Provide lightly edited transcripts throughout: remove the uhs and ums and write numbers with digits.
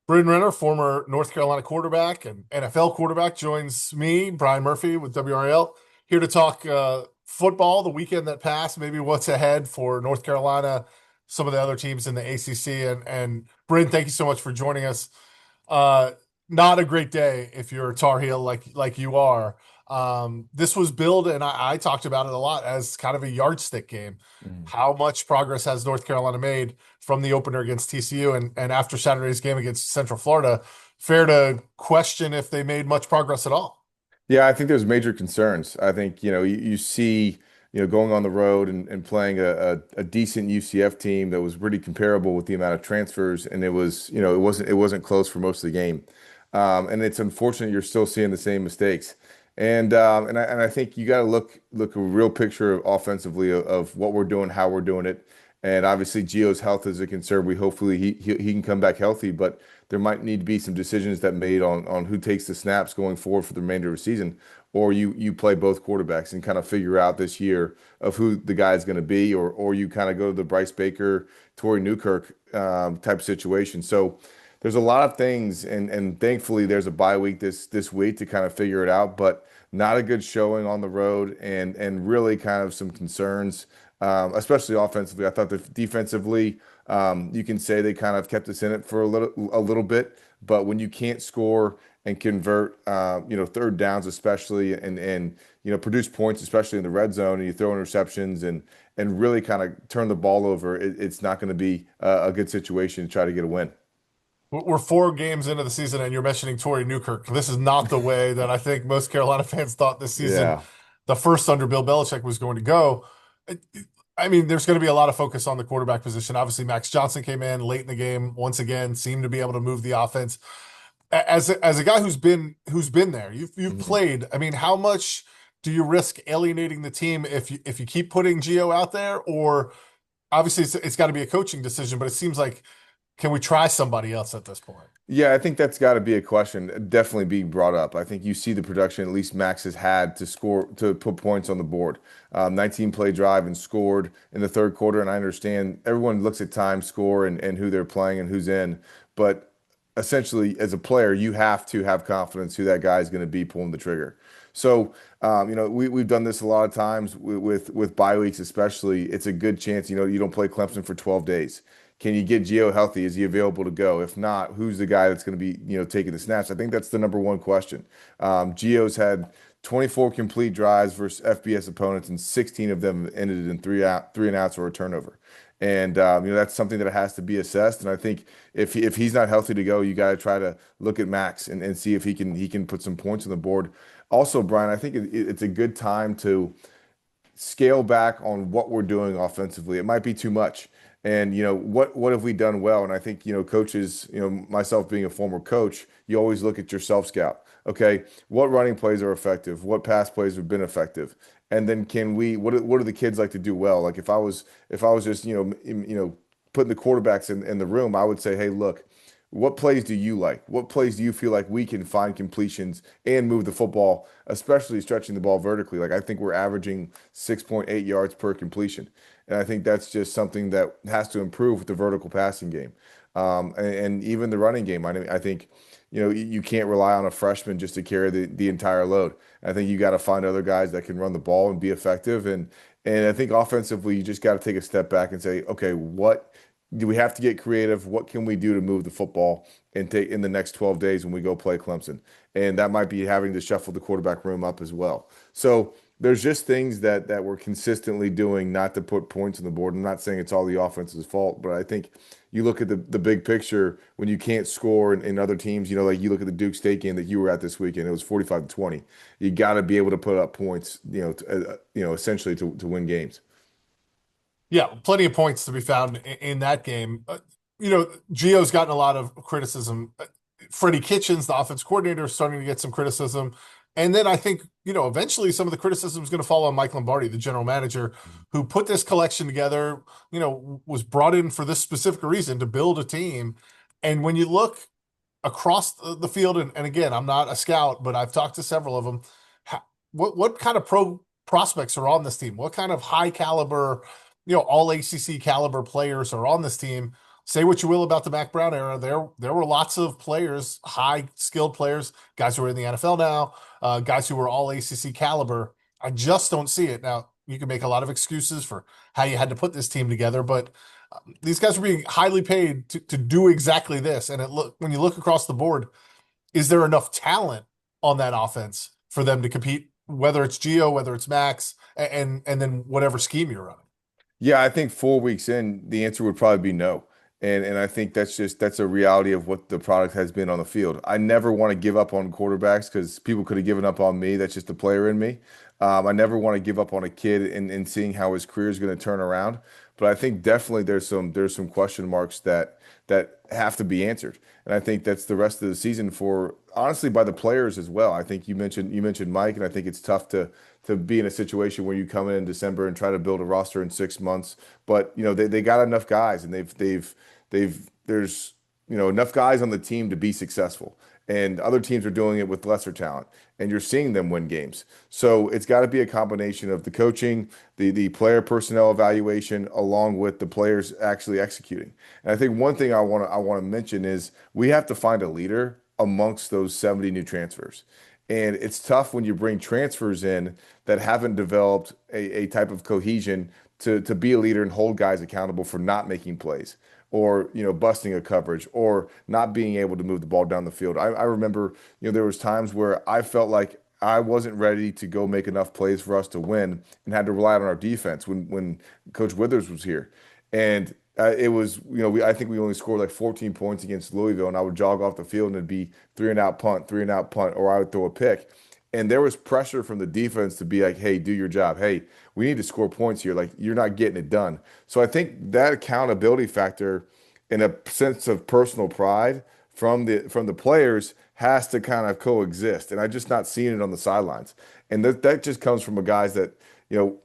Bryn Renner, former North Carolina quarterback and NFL quarterback, joins me, Brian Murphy with WRAL, here to talk football, the weekend that passed, maybe what's ahead for North Carolina, some of the other teams in the ACC. And Bryn, thank you so much for joining us. Uh, Not a great day if you're a Tar Heel like you are. This was billed, and I talked about it a lot as kind of a yardstick game. Mhm. How much progress has North Carolina made from the opener against TCU and after Saturday's game against Central Florida? Fair to question if they made much progress at all. Yeah, I think there's major concerns. I think, you see, going on the road and playing a decent UCF team that was pretty comparable with the amount of transfers, and it was, it wasn't close for most of the game. And it's unfortunate you're still seeing the same mistakes. And I think you got to look a real picture offensively of what we're doing, how we're doing it. And obviously Gio's health is a concern. We hopefully he can come back healthy, but there might need to be some decisions that made on who takes the snaps going forward for the remainder of the season, or you play both quarterbacks and kind of figure out this year of who the guy is going to be, or you kind of go to the Bryce Baker, Torrey Newkirk type situation. So there's a lot of things, and thankfully there's a bye week this week to kind of figure it out, but not a good showing on the road, and really kind of some concerns, especially offensively. I thought that defensively, you can say they kind of kept us in it for a little bit, but when you can't score and convert, third downs especially, and produce points, especially in the red zone, and you throw interceptions and really kind of turn the ball over, it's not going to be a good situation to try to get a win. We're 4 games into the season, and you're mentioning Torrey Newkirk. This is not the way that I think most Carolina fans thought this season, Yeah. the first under Bill Belichick, was going to go. I mean, there's going to be a lot of focus on the quarterback position. Obviously, Max Johnson came in late in the game, once again, seemed to be able to move the offense. As a guy who's been there, you've Mhm. played. I mean, how much do you risk alienating the team if you keep putting Gio out there? Or obviously, it's got to be a coaching decision, but it seems like, can we try somebody else at this point? Yeah, I think that's got to be a question definitely being brought up. I think you see the production at least Max has had to score, to put points on the board. 19 play drive and scored in the third quarter. And I understand everyone looks at time score and who they're playing and who's in. But essentially, as a player, you have to have confidence who that guy is going to be pulling the trigger. So, we've done this a lot of times with bye weeks, especially. It's a good chance, you don't play Clemson for 12 days. Can you get Gio healthy? Is he available to go? If not, who's the guy that's going to be, taking the snaps? I think that's the number one question. Gio's had 24 complete drives versus FBS opponents, and 16 of them ended in three and outs or a turnover. And that's something that has to be assessed. And I think if he's not healthy to go, you got to try to look at Max and see if he can put some points on the board. Also, Brian, I think it's a good time to scale back on what we're doing offensively. It might be too much. And what have we done well? And I think coaches, myself being a former coach, you always look at your self scout. Okay, what running plays are effective? What pass plays have been effective? And then can we? What do the kids like to do well? Like if I was just putting the quarterbacks in the room, I would say, hey, look, what plays do you like? What plays do you feel like we can find completions and move the football, especially stretching the ball vertically? Like I think we're averaging 6.8 yards per completion. And I think that's just something that has to improve with the vertical passing game. And even the running game. I think, you can't rely on a freshman just to carry the entire load. I think you got to find other guys that can run the ball and be effective. And I think offensively, you just got to take a step back and say, okay, what do we have to get creative? What can we do to move the football and take in the next 12 days when we go play Clemson? And that might be having to shuffle the quarterback room up as well. So there's just things that we're consistently doing not to put points on the board. I'm not saying it's all the offense's fault, but I think you look at the big picture when you can't score in other teams, like you look at the Duke State game that you were at this weekend, it was 45-20. You got to be able to put up points, essentially to win games. Yeah, plenty of points to be found in that game. Gio's gotten a lot of criticism. Freddie Kitchens, the offense coordinator, is starting to get some criticism. And then I think, eventually some of the criticism is going to fall on Mike Lombardi, the general manager, who put this collection together, was brought in for this specific reason to build a team. And when you look across the field, and again, I'm not a scout, but I've talked to several of them. What kind of prospects are on this team? What kind of high caliber, all ACC caliber players are on this team? say what you will about the Mac Brown era, there were lots of players, high skilled players, guys who are in the NFL now, guys who were all ACC caliber. I just don't see it now. You can make a lot of excuses for how you had to put this team together, but these guys are being highly paid to do exactly this. And when you look across the board, is there enough talent on that offense for them to compete, whether it's Geo, whether it's Max, and then whatever scheme you're running? Yeah, I think 4 weeks in, the answer would probably be no. And I think that's a reality of what the product has been on the field. I never want to give up on quarterbacks because people could have given up on me. That's just the player in me. I never want to give up on a kid and seeing how his career is going to turn around. But I think definitely there's some question marks that have to be answered. And I think that's the rest of the season for honestly by the players as well. I think you mentioned Mike, and I think it's tough to be in a situation where you come in December and try to build a roster in 6 months. But they got enough guys, and there's enough guys on the team to be successful. And other teams are doing it with lesser talent, and you're seeing them win games. So it's got to be a combination of the coaching, the player personnel evaluation, along with the players actually executing. And I think one thing I want to mention is we have to find a leader amongst those 70 new transfers. And it's tough when you bring transfers in that haven't developed a type of cohesion to be a leader and hold guys accountable for not making plays or busting a coverage or not being able to move the ball down the field. I remember there was times where I felt like I wasn't ready to go make enough plays for us to win and had to rely on our defense when Coach Withers was here. And it was, I think we only scored like 14 points against Louisville, and I would jog off the field and it'd be three and out punt, three and out punt, or I would throw a pick. And there was pressure from the defense to be like, hey, do your job. Hey, we need to score points here. Like, you're not getting it done. So I think that accountability factor and a sense of personal pride from the players has to kind of coexist. And I just not seeing it on the sidelines. And that just comes from a guys that, you know,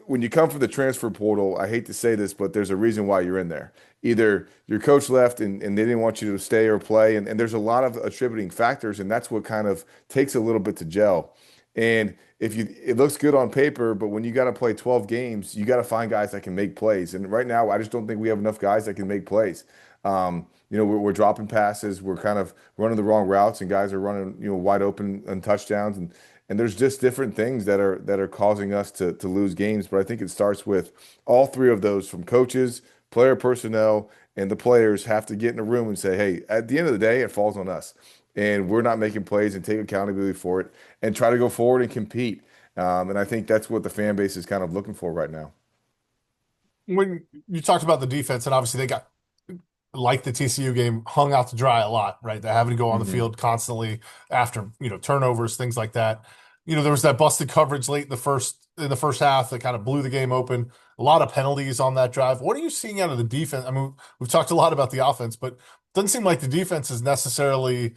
when you come from the transfer portal, I hate to say this, but there's a reason why you're in there. Either your coach left and they didn't want you to stay or play, and there's a lot of attributing factors, and that's what kind of takes a little bit to gel. And it looks good on paper, but when you got to play 12 games, you got to find guys that can make plays. And right now, I just don't think we have enough guys that can make plays. We're dropping passes, we're kind of running the wrong routes, and guys are running, wide open and touchdowns, and there's just different things that are causing us to lose games. But I think it starts with all three of those from coaches, player personnel, and the players have to get in a room and say, hey, at the end of the day, it falls on us. And we're not making plays and take accountability for it and try to go forward and compete. And I think that's what the fan base is kind of looking for right now. When you talked about the defense, and obviously they got, like the TCU game, hung out to dry a lot, right? They're having to go on the Hmm. field constantly after, turnovers, things like that. There was that busted coverage late in the first half that kind of blew the game open. A lot of penalties on that drive. What are you seeing out of the defense? I mean, we've talked a lot about the offense, but it doesn't seem like the defense is necessarily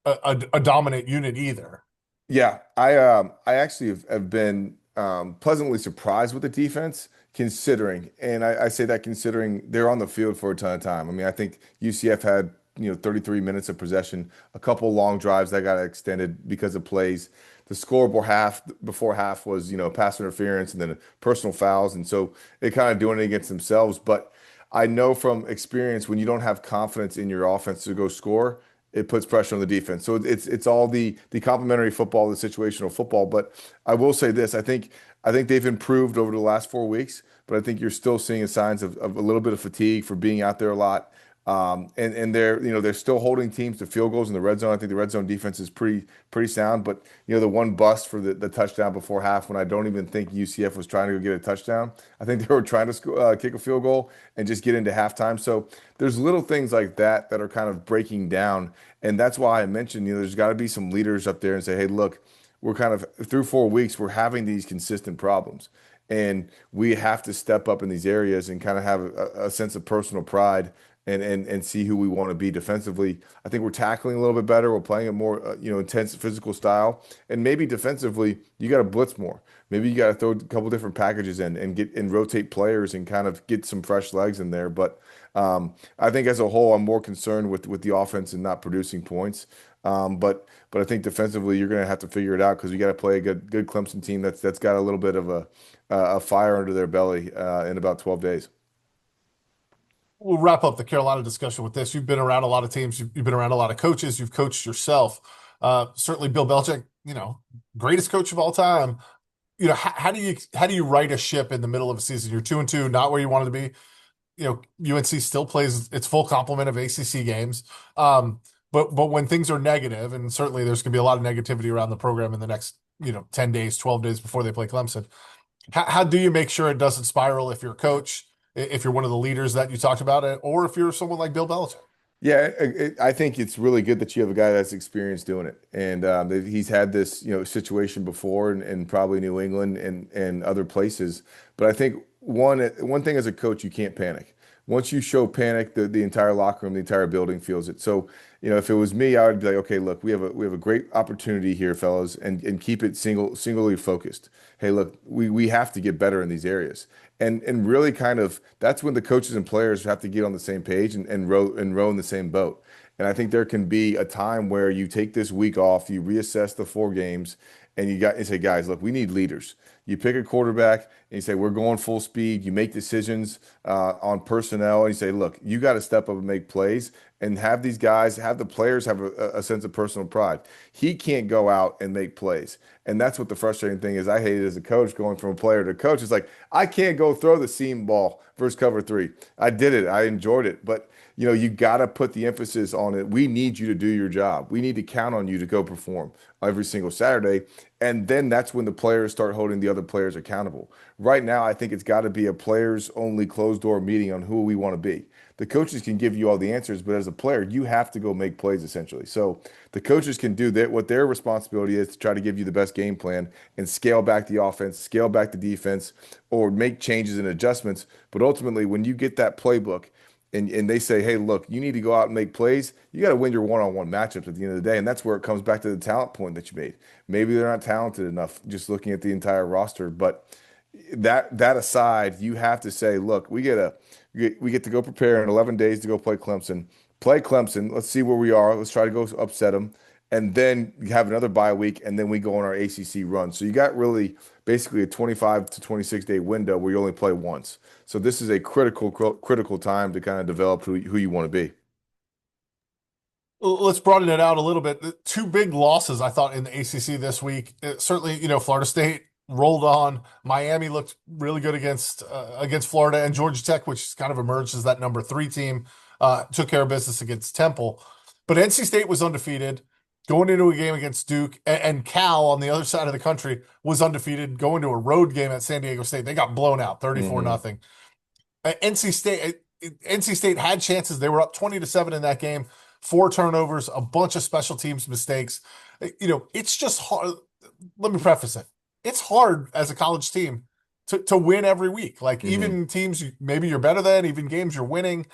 a dominant unit either. Yeah, I actually have been pleasantly surprised with the defense considering, and I say that considering they're on the field for a ton of time. I mean, I think UCF had 33 minutes of possession, a couple long drives that got extended because of plays. The score before half was pass interference and then personal fouls, and so they kind of doing it against themselves. But I know from experience when you don't have confidence in your offense to go score, it puts pressure on the defense. So it's all the complementary football, the situational football. But I will say this: I think they've improved over the last 4 weeks, but I think you're still seeing signs of a little bit of fatigue for being out there a lot. And they're still holding teams to field goals in the red zone. I think the red zone defense is pretty sound. But the one bust for the touchdown before half, when I don't even think UCF was trying to go get a touchdown. I think they were trying to kick a field goal and just get into halftime. So there's little things like that are kind of breaking down, and that's why I mentioned there's got to be some leaders up there and say, hey, look, we're kind of through 4 weeks, we're having these consistent problems. And we have to step up in these areas and kind of have a sense of personal pride and see who we want to be defensively. I think we're tackling a little bit better. We're playing a more intense physical style, and maybe defensively you got to blitz more. Maybe you got to throw a couple different packages in and get and rotate players and kind of get some fresh legs in there. But I think as a whole, I'm more concerned with the offense and not producing points. But I think defensively you're going to have to figure it out because you got to play a good Clemson team that's got a little bit of a fire under their belly in about 12 days. we'll wrap up the Carolina discussion with this. You've been around a lot of teams. You've been around a lot of coaches. You've coached yourself. Certainly, Bill Belichick, greatest coach of all time. How do you right a ship in the middle of a season? You're 2-2, not where you wanted to be. UNC still plays its full complement of ACC games. But when things are negative, and certainly there's going to be a lot of negativity around the program in the next 10 days, 12 days before they play Clemson. How do you make sure it doesn't spiral if you're a coach, if you're one of the leaders that you talked about it, or if you're someone like Bill Belichick? Yeah, I think it's really good that you have a guy that's experienced doing it, and that he's had this, situation before, and probably New England and other places. But I think one thing as a coach, you can't panic. Once you show panic, the entire locker room, the entire building feels it. So, if it was me, I would be like, okay, look, we have a great opportunity here, fellas, and keep it singularly focused. Hey, look, we have to get better in these areas. And really kind of that's when the coaches and players have to get on the same page and row in the same boat. And I think there can be a time where you take this week off, you reassess the 4 games, and you say, guys, look, we need leaders. You pick a quarterback and you say, we're going full speed. You make decisions on personnel, and you say, look, you got to step up and make plays and have these guys, have the players have a sense of personal pride. He can't go out and make plays. And that's what the frustrating thing is. I hate it as a coach going from a player to coach. It's like, I can't go throw the seam ball versus cover 3. I did it. I enjoyed it. But, you got to put the emphasis on it. We need you to do your job. We need to count on you to go perform every single Saturday. And then that's when the players start holding the other players accountable. Right now, I think it's got to be a players only closed door meeting on who we want to be. The coaches can give you all the answers, but as a player, you have to go make plays essentially. So the coaches can do that. What their responsibility is to try to give you the best game plan and scale back the offense, scale back the defense, or make changes and adjustments. But ultimately, when you get that playbook and they say, hey, look, you need to go out and make plays, you got to win your one-on-one matchups at the end of the day. And that's where it comes back to the talent point that you made. Maybe they're not talented enough just looking at the entire roster, but that aside, you have to say, look, we get to go prepare in 11 days to go play Clemson. Play Clemson. Let's see where we are. Let's try to go upset them. And then you have another bye week, and then we go on our ACC run. So you got really basically a 25 to 26-day window where you only play once. So this is a critical time to kind of develop who you want to be. Let's broaden it out a little bit. The two big losses I thought in the ACC this week. Certainly, Florida State rolled on. Miami looked really good against Florida, and Georgia Tech, which kind of emerged as that number 3 team, took care of business against Temple. But NC State was undefeated going into a game against Duke, and Cal on the other side of the country was undefeated going to a road game at San Diego State. They got blown out 34 Hmm. nothing. NC State had chances. They were up 20-7 in that game. 4 turnovers, a bunch of special teams mistakes. It's just hard. Let me preface it. It's hard as a college team to win every week. Like Hmm. even teams maybe you're better than, even games you're winning.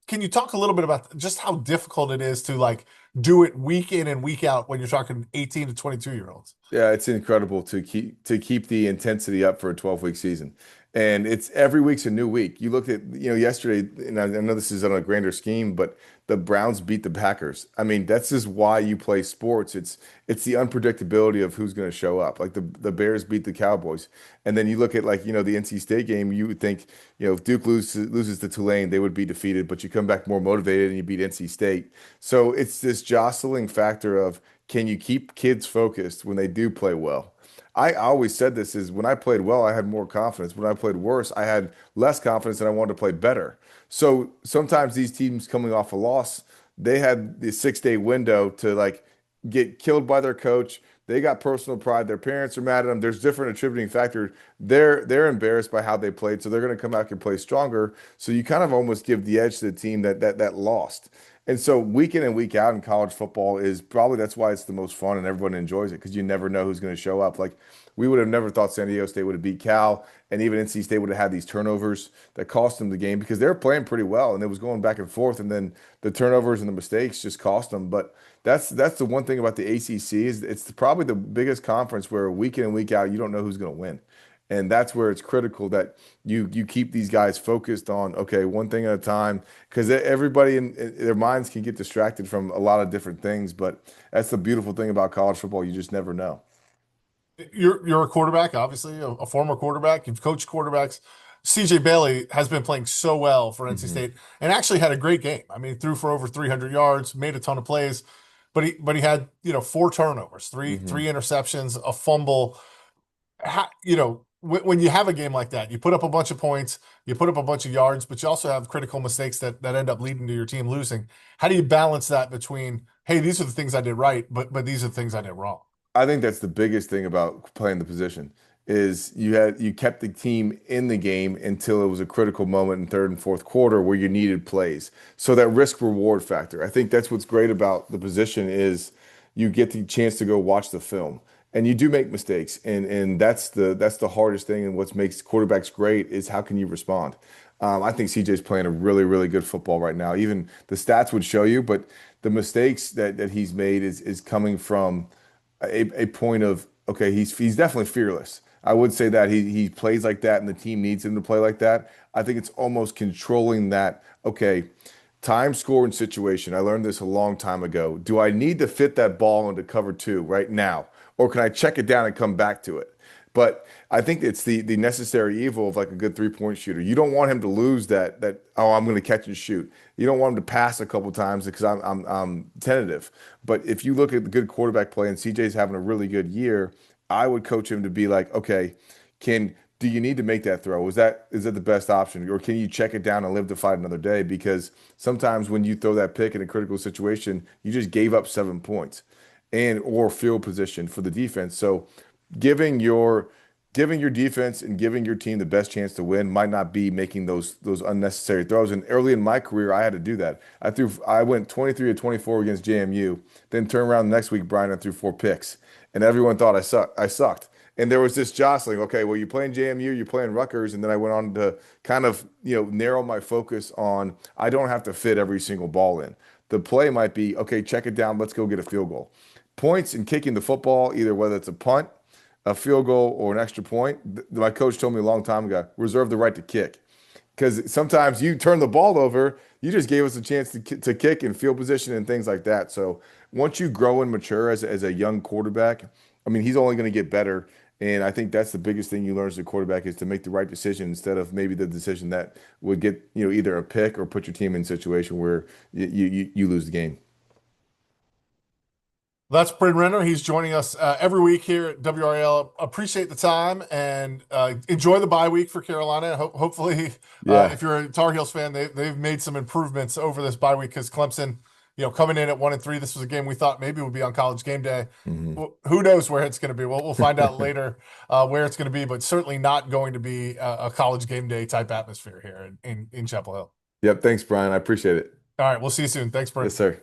Can you talk a little bit about just how difficult it is to like do it week in and week out when you're talking 18 to 22 year olds? Yeah, it's incredible to keep the intensity up for a 12-week season. And it's every week's a new week. You looked at, yesterday, and I know this is on a grander scheme, but the Browns beat the Packers. I mean, that's just why you play sports. It's the unpredictability of who's going to show up. Like the Bears beat the Cowboys. And then you look at like, the NC State game, you would think, if Duke loses to Tulane, they would be defeated, but you come back more motivated and you beat NC State. So it's this jostling factor of can you keep kids focused when they do play well? I always said this is when I played well, I had more confidence. When I played worse, I had less confidence and I wanted to play better. So sometimes these teams coming off a loss, they had the 6-day window to like get killed by their coach. They got personal pride. Their parents are mad at them. There's different attributing factors. They're embarrassed by how they played, so they're going to come back and play stronger. So you kind of almost give the edge to the team that lost. And so week in and week out in college football is probably that's why it's the most fun and everyone enjoys it because you never know who's going to show up. Like we would have never thought San Diego State would have beat Cal and even NC State would have had these turnovers that cost them the game because they were playing pretty well and it was going back and forth and then the turnovers and the mistakes just cost them. But that's the one thing about the ACC is it's probably the biggest conference where week in and week out you don't know who's going to win. And that's where it's critical that you keep these guys focused on, okay, one thing at a time, because everybody in their minds can get distracted from a lot of different things. But that's the beautiful thing about college football. You just never know. You're a quarterback, obviously, a former quarterback. You've coached quarterbacks. CJ Bailey has been playing so well for NC Hmm. State and actually had a great game. I mean, threw for over 300 yards, made a ton of plays, but he had, four turnovers, three Hmm. interceptions, a fumble. When you have a game like that, you put up a bunch of points, you put up a bunch of yards, but you also have critical mistakes that end up leading to your team losing. How do you balance that between, hey, these are the things I did right, but these are the things I did wrong? I think that's the biggest thing about playing the position is you kept the team in the game until it was a critical moment in third and fourth quarter where you needed plays. So that risk reward factor. I think that's what's great about the position is you get the chance to go watch the film. And you do make mistakes. And that's the hardest thing and what makes quarterbacks great is how can you respond? I think CJ's playing a really, really good football right now. Even the stats would show you, but the mistakes that he's made is coming from a point of okay, he's definitely fearless. I would say that he plays like that, and the team needs him to play like that. I think it's almost controlling that. Okay, time, score, and situation. I learned this a long time ago. Do I need to fit that ball into cover two right now, or can I check it down and come back to it? But I think it's the necessary evil of like a good 3-point shooter. You don't want him to lose that oh I'm going to catch and shoot. You don't want him to pass a couple times because I'm tentative. But if you look at the good quarterback play and CJ's having a really good year, I would coach him to be like, okay, can do you need to make that throw? Is that the best option, or can you check it down and live to fight another day? Because sometimes when you throw that pick in a critical situation, you just gave up 7 points and or field position for the defense. So giving your giving your defense and giving your team the best chance to win might not be making those unnecessary throws. And early in my career, I had to do that. I went 23 to 24 against JMU, then turned around the next week, Brian, and threw 4 picks. And everyone thought I sucked. And there was this jostling. Okay, well, you're playing JMU, you're playing Rutgers, and then I went on to kind of, narrow my focus on I don't have to fit every single ball in. The play might be, okay, check it down, let's go get a field goal. Points in kicking the football, either whether it's a punt, a field goal, or an extra point. My coach told me a long time ago, reserve the right to kick. Because sometimes you turn the ball over, you just gave us a chance to kick and field position and things like that. So once you grow and mature as a young quarterback, I mean, he's only going to get better. And I think that's the biggest thing you learn as a quarterback is to make the right decision instead of maybe the decision that would get, either a pick or put your team in a situation where you lose the game. That's Bryn Renner. He's joining us every week here at WRAL. Appreciate the time and enjoy the bye week for Carolina. Hopefully, Yeah. if you're a Tar Heels fan, they've made some improvements over this bye week because Clemson, coming in at 1-3, this was a game we thought maybe would be on College Game Day. Hmm. Who knows where it's going to be? We'll find out later where it's going to be, but certainly not going to be a College Game Day type atmosphere here in Chapel Hill. Yep. Thanks, Brian. I appreciate it. All right, we'll see you soon. Thanks, Bryn. Yes, sir.